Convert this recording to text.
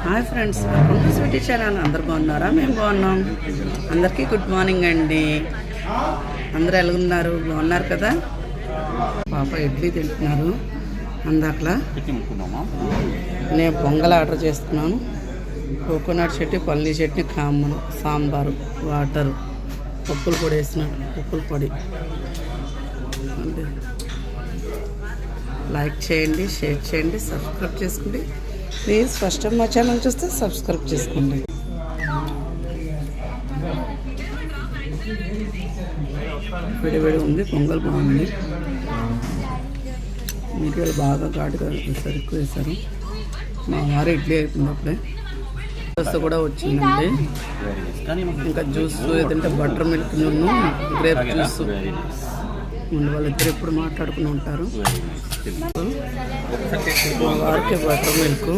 Hi friends, welcome to Sweety channel. అందరు బాగున్నారా? మేము బాగున్నాం. అందరికీ గుడ్ మార్నింగ్ అండి. అందరూ ఎలాగున్నారు? బాగున్నారు కదా? పాప ఇడ్లీ తింటున్నారు. అందాకలా నేను పొంగల్ ఆర్డర్ చేస్తున్నాను. కోకోనట్ చట్నీ, పల్లీ చట్నీ, కామన్, సాంబారు, వాటరు, పప్పుల పొడి వేసినాడు. పప్పుల పొడి. లైక్ చేయండి, షేర్ చేయండి, సబ్స్క్రైబ్ చేసుకోండి ప్లీజ్. ఫస్ట్ టైం మా ఛానల్ చూస్తే సబ్స్క్రైబ్ చేసుకోండి. వేడి ఉంది. పొంగల్ బాగుంది. మిరియాలు బాగా ఘాటుగా వేసారు, ఎక్కువ వేశారు. మా వారు ఇడ్లీ అవుతుంది అప్పుడే. జ్యూస్ కూడా వచ్చిందండి. ఇంకా జ్యూస్ ఏదంటే బటర్ మిల్క్ గ్రేప్ జ్యూస్. వాళ్ళిద్దరు ఎప్పుడు మాట్లాడుకుని ఉంటారు. మా వారికి బటర్ మిల్క్.